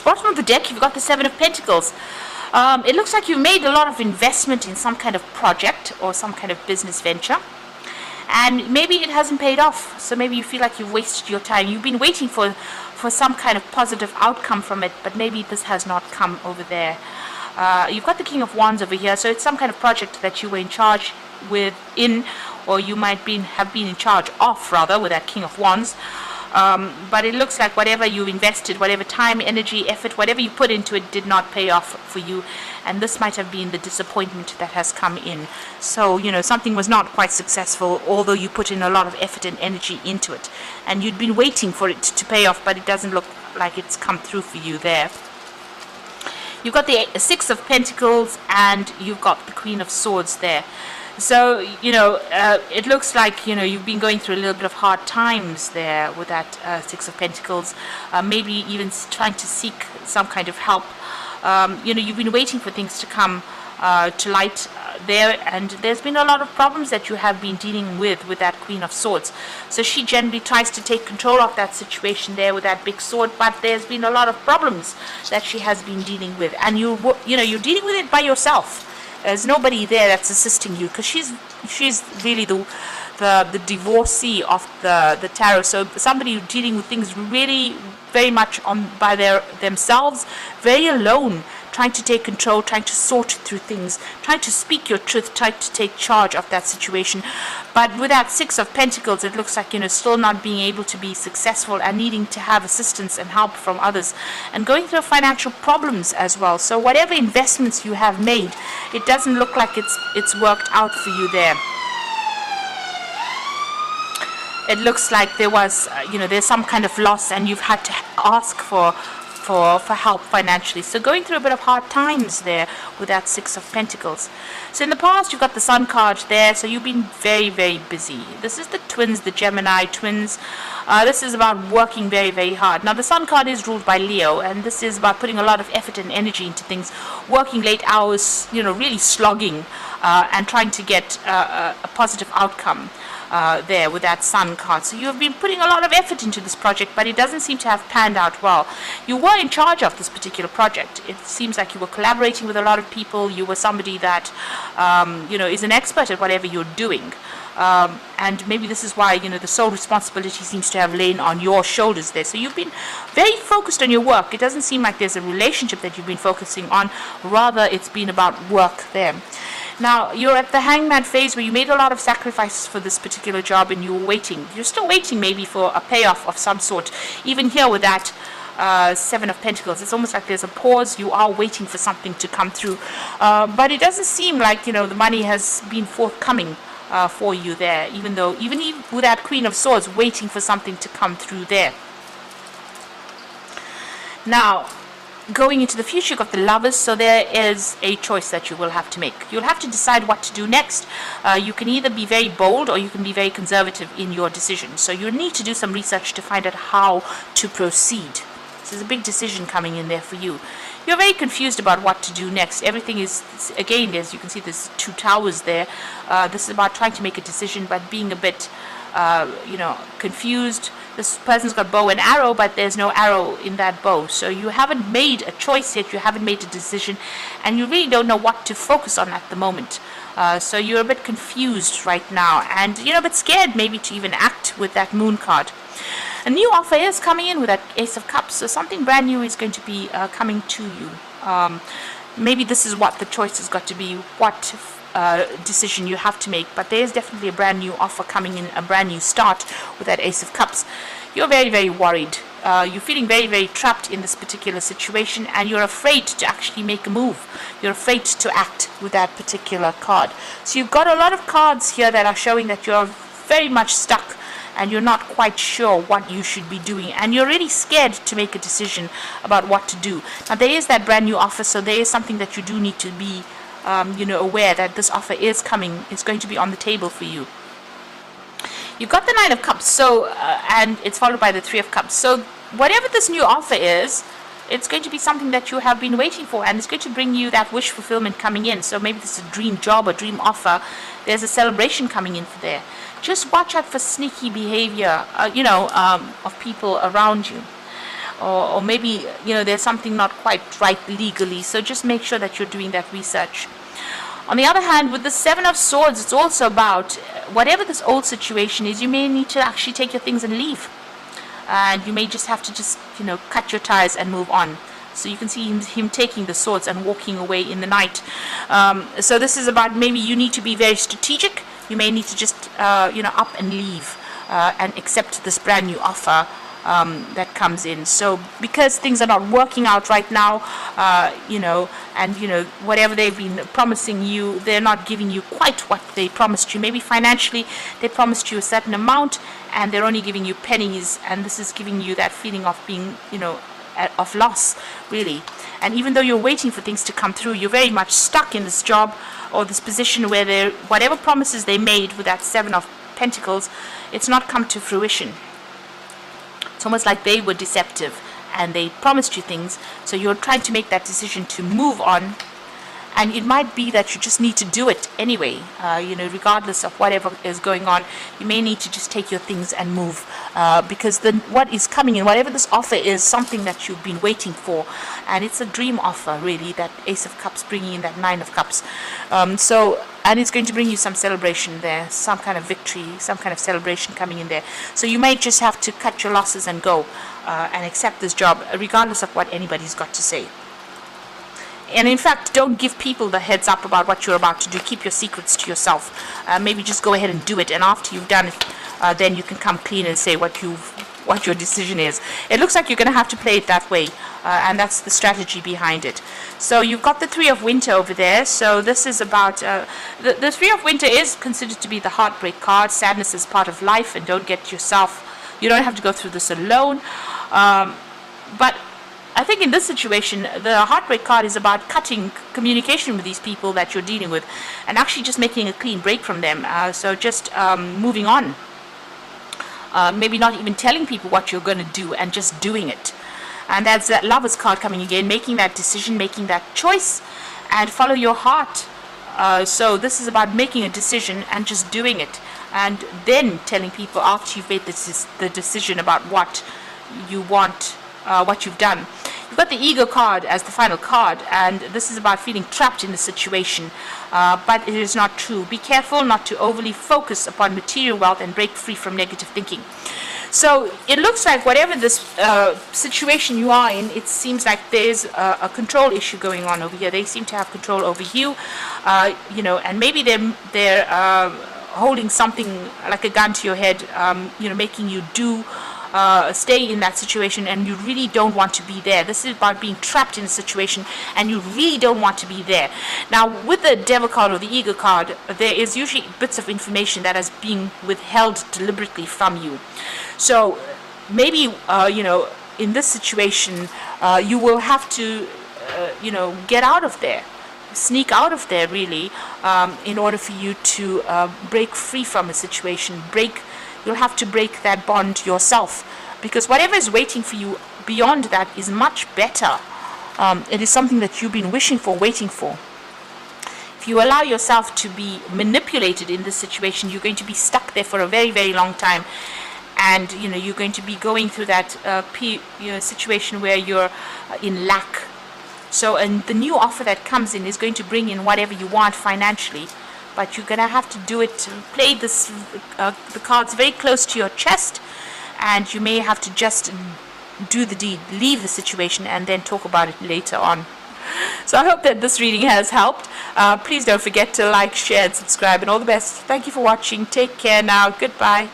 Bottom of the deck, you've got the Seven of Pentacles. It looks like you've made a lot of investment in some kind of project or some kind of business venture, and maybe it hasn't paid off. So maybe you feel like you've wasted your time. You've been waiting for some kind of positive outcome from it, but maybe this has not come over there. You've got the King of Wands over here, so it's some kind of project that you were in charge or you might have been in charge of, rather, with that King of Wands. But it looks like whatever you invested, whatever time, energy, effort, whatever you put into it did not pay off for you. And this might have been the disappointment that has come in. So, something was not quite successful, although you put in a lot of effort and energy into it. And you'd been waiting for it to pay off, but it doesn't look like it's come through for you there. You've got the Six of Pentacles and you've got the Queen of Swords there. So, it looks like, you've been going through a little bit of hard times there with that Six of Pentacles, maybe even trying to seek some kind of help. You've been waiting for things to come to light there, and there's been a lot of problems that you have been dealing with that Queen of Swords. So she generally tries to take control of that situation there with that big sword, but there's been a lot of problems that she has been dealing with, and you're dealing with it by yourself. There's nobody there that's assisting you, because she's really the divorcee of the tarot. So somebody dealing with things really very much by themselves, very alone, trying to take control, trying to sort through things, trying to speak your truth, trying to take charge of that situation. But with that Six of Pentacles, it looks like, still not being able to be successful and needing to have assistance and help from others, and going through financial problems as well. So whatever investments you have made, it doesn't look like it's worked out for you there. It looks like there was, there's some kind of loss, and you've had to ask for help financially. So going through a bit of hard times there with that Six of Pentacles. So in the past, you've got the Sun card there, so you've been very, very busy. This is the twins, the Gemini twins. This is about working very, very hard. Now, the Sun card is ruled by Leo, and this is about putting a lot of effort and energy into things, working late hours, really slogging, and trying to get a positive outcome. There with that Sun card. So you have been putting a lot of effort into this project, but it doesn't seem to have panned out well. You were in charge of this particular project. It seems like you were collaborating with a lot of people. You were somebody that is an expert at whatever you're doing. And maybe this is why the sole responsibility seems to have lain on your shoulders there. So you've been very focused on your work. It doesn't seem like there's a relationship that you've been focusing on. Rather, it's been about work there. Now, you're at the Hangman phase where you made a lot of sacrifices for this particular job, and you were waiting. You're still waiting maybe for a payoff of some sort. Even here with that Seven of Pentacles, it's almost like there's a pause. You are waiting for something to come through. But it doesn't seem like, the money has been forthcoming for you there, even with that Queen of Swords, waiting for something to come through there. Now, going into the future, you've got the Lovers, so there is a choice that you will have to make. You'll have to decide what to do next. You can either be very bold or you can be very conservative in your decision. So you need to do some research to find out how to proceed. So there's a big decision coming in there for you. You're very confused about what to do next. Everything is, again, as you can see, there's two towers there. This is about trying to make a decision, but being a bit, confused. This person's got bow and arrow, but there's no arrow in that bow. So you haven't made a choice yet, you haven't made a decision, and you really don't know what to focus on at the moment. So you're a bit confused right now, and a bit scared maybe to even act with that Moon card. A new offer is coming in with that Ace of Cups, so something brand new is going to be coming to you. Maybe this is what the choice has got to be, what decision you have to make, but there is definitely a brand new offer coming in, a brand new start with that Ace of Cups. You're very, very worried. You're feeling very, very trapped in this particular situation, and you're afraid to actually make a move. You're afraid to act with that particular card. So you've got a lot of cards here that are showing that you're very much stuck and you're not quite sure what you should be doing, and you're really scared to make a decision about what to do. Now, there is that brand new offer, so there is something that you do need to be aware that this offer is coming. It's going to be on the table for you. You've got the Nine of Cups, so and it's followed by the Three of Cups. So whatever this new offer is, it's going to be something that you have been waiting for, and it's going to bring you that wish fulfillment coming in. So maybe this is a dream job or dream offer. There's a celebration coming in for there. Just watch out for sneaky behavior, of people around you. or maybe there's something not quite right legally. So just make sure that you're doing that research. On the other hand, with the Seven of Swords, it's also about whatever this old situation is, you may need to actually take your things and leave. And you may just have to cut your ties and move on. So you can see him taking the swords and walking away in the night. So this is about maybe you need to be very strategic. You may need to just up and leave and accept this brand new offer that comes in. So because things are not working out right now, whatever they've been promising you, they're not giving you quite what they promised you. Maybe financially they promised you a certain amount and they're only giving you pennies, and this is giving you that feeling of being of loss, really. And even though you're waiting for things to come through, you're very much stuck in this job or this position where whatever promises they made with that Seven of Pentacles, it's not come to fruition. It's almost like they were deceptive and they promised you things, so you're trying to make that decision to move on, and it might be that you just need to do it anyway, regardless of whatever is going on. You may need to just take your things and move, because what is coming in, whatever this offer is, something that you've been waiting for, and it's a dream offer, really, that Ace of Cups bringing in that Nine of Cups. And it's going to bring you some celebration there, some kind of victory, some kind of celebration coming in there. So you may just have to cut your losses and go and accept this job, regardless of what anybody's got to say. And in fact, don't give people the heads up about what you're about to do. Keep your secrets to yourself. Maybe just go ahead and do it, and after you've done it, then you can come clean and say what your decision is. It looks like you're going to have to play it that way, and that's the strategy behind it. So you've got the Three of Winter over there. So this is about the Three of Winter is considered to be the heartbreak card. Sadness is part of life, and you don't have to go through this alone. But I think in this situation, the heartbreak card is about cutting communication with these people that you're dealing with and actually just making a clean break from them. So just moving on. Maybe not even telling people what you're going to do and just doing it. And that's that Lover's card coming again, making that decision, making that choice, and follow your heart. So this is about making a decision and just doing it, and then telling people after you've made the decision about what you want, what you've done. You've got the Ego card as the final card, and this is about feeling trapped in the situation, but it is not true. Be careful not to overly focus upon material wealth and break free from negative thinking. So it looks like whatever this situation you are in, it seems like there's a control issue going on over here. They seem to have control over you, and maybe they're holding something like a gun to your head, making you stay in that situation, and you really don't want to be there. This is about being trapped in a situation and you really don't want to be there. Now with the Devil card or the Ego card, there is usually bits of information that is being withheld deliberately from you. So maybe in this situation you will have to get out of there, sneak out of there, really, in order for you to break free from a situation. You'll have to break that bond yourself, because whatever is waiting for you beyond that is much better. It is something that you've been wishing for, waiting for. If you allow yourself to be manipulated in this situation, you're going to be stuck there for a very, very long time. And you're going to be going through that situation where you're in lack. So, and the new offer that comes in is going to bring in whatever you want financially, but you're gonna have to do it. Play the cards very close to your chest, and you may have to just do the deed, leave the situation, and then talk about it later on. So I hope that this reading has helped. Please don't forget to like, share, and subscribe, and all the best. Thank you for watching. Take care now. Goodbye.